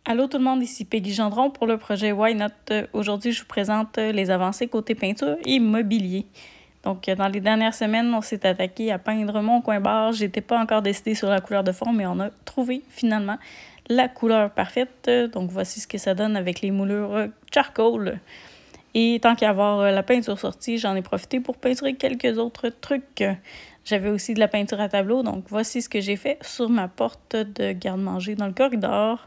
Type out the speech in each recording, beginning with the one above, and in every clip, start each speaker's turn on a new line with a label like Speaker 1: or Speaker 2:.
Speaker 1: Allô tout le monde, ici Peggy Gendron pour le projet Why Not. Aujourd'hui, je vous présente les avancées côté peinture et mobilier. Donc, dans les dernières semaines, on s'est attaqué à peindre mon coin bar. J'étais pas encore décidée sur la couleur de fond, mais on a trouvé finalement la couleur parfaite. Donc, voici ce que ça donne avec les moulures charcoal. Et tant qu'à avoir la peinture sortie, j'en ai profité pour peinturer quelques autres trucs. J'avais aussi de la peinture à tableau, donc voici ce que j'ai fait sur ma porte de garde-manger dans le corridor.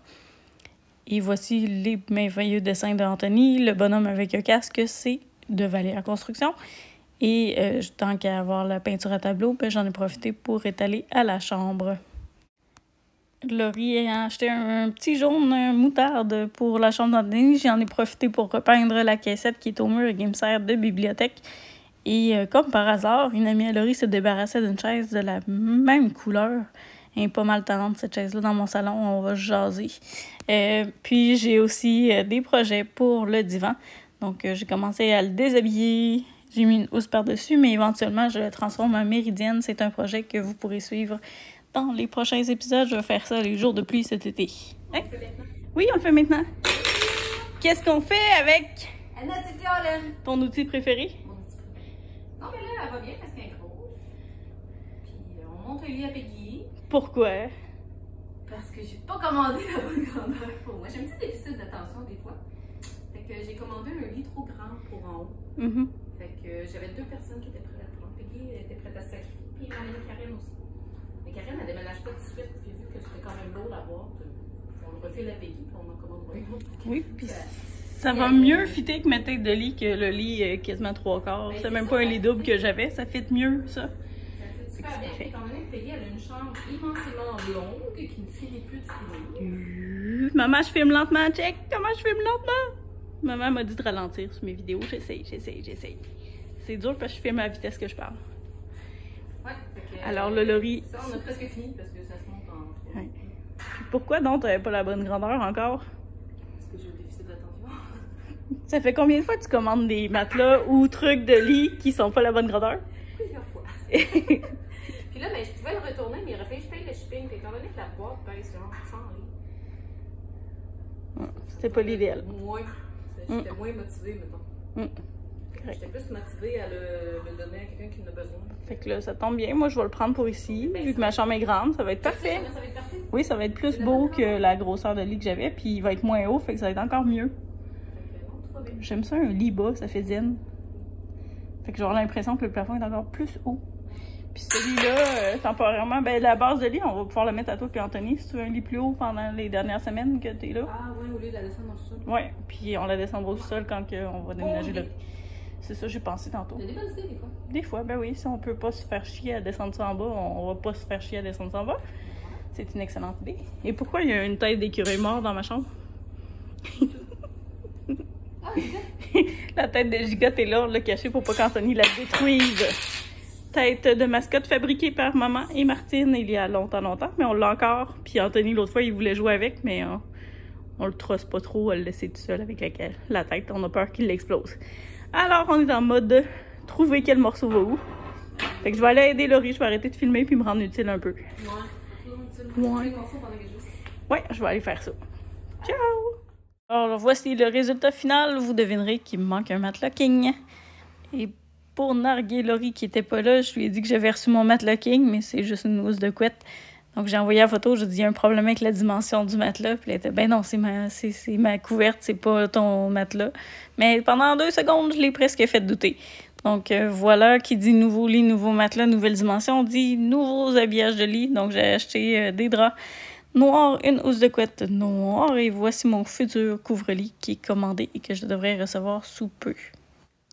Speaker 1: Et voici les merveilleux dessins d'Anthony. Le bonhomme avec un casque, c'est de Valéa Construction. Et tant qu'à avoir la peinture à tableau, j'en ai profité pour étaler à la chambre. Laurie a acheté un petit jaune moutarde pour la chambre d'Anthony. J'en ai profité pour repeindre la caissette qui est au mur et qui me sert de bibliothèque. Et comme par hasard, une amie à Laurie se débarrassait d'une chaise de la même couleur. Elle est pas mal tannante, cette chaise-là, dans mon salon. On va jaser. Puis, j'ai aussi des projets pour le divan. Donc, j'ai commencé à le déshabiller. J'ai mis une housse par-dessus, mais éventuellement, je le transforme en méridienne. C'est un projet que vous pourrez suivre dans les prochains épisodes. Je vais faire ça les jours de pluie cet été. Hein? Oui, on le fait maintenant. Qu'est-ce qu'on fait avec ton outil préféré?
Speaker 2: Non, mais là, elle va bien parce qu'elle est grosse. Puis, on monte un lit à Peggy.
Speaker 1: Pourquoi?
Speaker 2: Parce que j'ai pas commandé la bonne grandeur pour moi. J'ai un petit déficit d'attention des fois. Fait que j'ai commandé un lit trop grand pour en haut. Fait que j'avais deux personnes qui étaient prêtes à prendre. Peggy était prête à se sacrifier. Puis, il m'en avait Karen aussi. Mais Karen, elle déménage pas tout de suite. Puis, vu que c'était quand même lourd la boîte, on le refile à Peggy. Puis, on en commande un autre.
Speaker 1: Oui, puis ça va mieux fitter que ma tête de lit que le lit quasiment 3/4. C'est même pas un lit double que j'avais. Ça fit mieux, ça.
Speaker 2: Ça fait super bien. Étant donné que Peggy, elle a une chambre immensément longue qui ne finit plus de finir.
Speaker 1: Maman, je filme lentement. Check comment je filme lentement. Maman m'a dit de ralentir sur mes vidéos. J'essaye. C'est dur parce que je filme à la vitesse que je parle.
Speaker 2: Ouais.
Speaker 1: Alors, le Laurie...
Speaker 2: Ça, on a presque fini parce que ça se monte en 3.
Speaker 1: Ouais. Pourquoi donc t'avais pas la bonne grandeur encore?
Speaker 2: Parce que j'ai un déficit d'attention.
Speaker 1: Ça fait combien de fois que tu commandes des matelas ou trucs de lit qui sont pas la bonne grandeur?
Speaker 2: Plusieurs fois. Puis là, ben, je pouvais le retourner, mais il aurait fallu que je paye le shipping. Puis étant donné que la boîte pèse genre 100 livres.
Speaker 1: C'était pas l'idéal.
Speaker 2: J'étais moins motivée, mettons. J'étais plus motivée à le donner à quelqu'un qui en a besoin.
Speaker 1: Fait que là, ça tombe bien. Moi, je vais le prendre pour ici. Vu que ma chambre est grande, ça va être parfait.
Speaker 2: Ça va être parfait?
Speaker 1: Oui, ça va être plus beau que la grosseur de lit que j'avais. Puis il va être moins haut, fait que ça va être encore mieux. J'aime ça, un lit bas, ça fait zen. Fait que j'aurai l'impression que le plafond est encore plus haut. Puis celui-là, temporairement, ben la base de lit, on va pouvoir le mettre à toi puis Anthony si tu veux un lit plus haut pendant les dernières semaines que t'es là.
Speaker 2: Ah oui, au lieu de la descendre dans le sol.
Speaker 1: Ouais, puis on la descendra au sol quand on va déménager là. C'est ça, j'ai pensé tantôt.
Speaker 2: Il y a des bonnes idées, des fois.
Speaker 1: Des fois, ben oui, si on peut pas se faire chier à descendre ça en bas, on va pas se faire chier à descendre ça en bas. C'est une excellente idée. Et pourquoi il y a une tête d'écureuil mort dans ma chambre? La tête de gigotte est là, on l'a cachée pour pas qu'Anthony la détruise. Tête de mascotte fabriquée par maman et Martine il y a longtemps, mais on l'a encore. Puis Anthony, l'autre fois, il voulait jouer avec, mais on le trosse pas trop à le laisser tout seul avec la tête. On a peur qu'il l'explose. Alors, on est en mode trouver quel morceau va où. Fait que je vais aller aider Laurie, je vais arrêter de filmer puis me rendre utile un peu. Ouais, je vais aller faire ça. Ciao! Alors, voici le résultat final. Vous devinerez qu'il me manque un matelas king. Et pour narguer Laurie qui était pas là, je lui ai dit que j'avais reçu mon matelas king, mais c'est juste une housse de couette. Donc, j'ai envoyé la photo, j'ai dit, il y a un problème avec la dimension du matelas. Puis elle était, ben non, c'est ma couverte, c'est pas ton matelas. Mais pendant 2 secondes, je l'ai presque fait douter. Donc, voilà, qui dit nouveau lit, nouveau matelas, nouvelle dimension, dit nouveaux habillages de lit. Donc, j'ai acheté des draps noirs, une housse de couette noire. Et voici mon futur couvre-lit qui est commandé et que je devrais recevoir sous peu.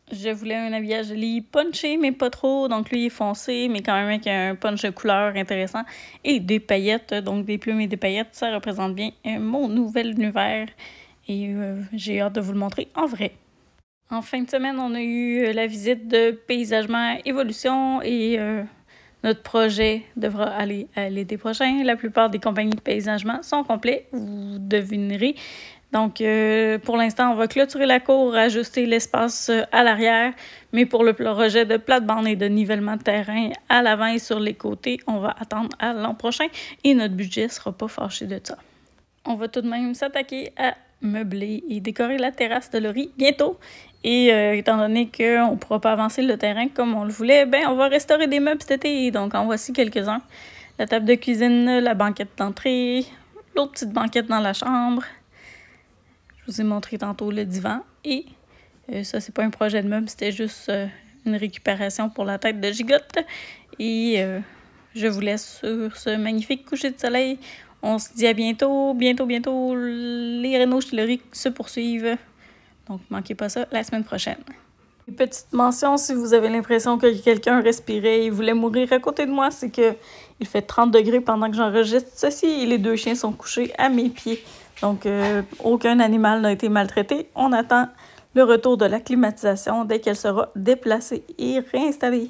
Speaker 1: Je voulais un habillage de lit punché, mais pas trop. Donc, lui, il est foncé, mais quand même avec un punch de couleur intéressant. Et des paillettes, donc des plumes et des paillettes. Ça représente bien mon nouvel univers. Et j'ai hâte de vous le montrer en vrai. En fin de semaine, on a eu la visite de Paysagement Évolution et notre projet devra aller à l'été prochain. La plupart des compagnies de paysagement sont complets, vous devinerez. Donc, pour l'instant, on va clôturer la cour, ajuster l'espace à l'arrière. Mais pour le projet de plate-bande et de nivellement de terrain à l'avant et sur les côtés, on va attendre à l'an prochain. Et notre budget ne sera pas fâché de ça. on va tout de même s'attaquer à meubler et décorer la terrasse de Laurie bientôt. Et étant donné qu'on ne pourra pas avancer le terrain comme on le voulait, ben on va restaurer des meubles cet été. Donc en voici quelques-uns. La table de cuisine, la banquette d'entrée, l'autre petite banquette dans la chambre. Je vous ai montré tantôt le divan. Et ça, c'est pas un projet de meuble, c'était juste une récupération pour la tête de Gigotte. Et je vous laisse sur ce magnifique coucher de soleil. On se dit à bientôt, bientôt. Les rénaux chez Laurie se poursuivent. Donc, manquez pas ça la semaine prochaine. Une petite mention, si vous avez l'impression que quelqu'un respirait et voulait mourir à côté de moi, c'est que il fait 30 degrés pendant que j'enregistre ceci et les 2 chiens sont couchés à mes pieds. Donc, aucun animal n'a été maltraité. On attend le retour de la climatisation dès qu'elle sera déplacée et réinstallée.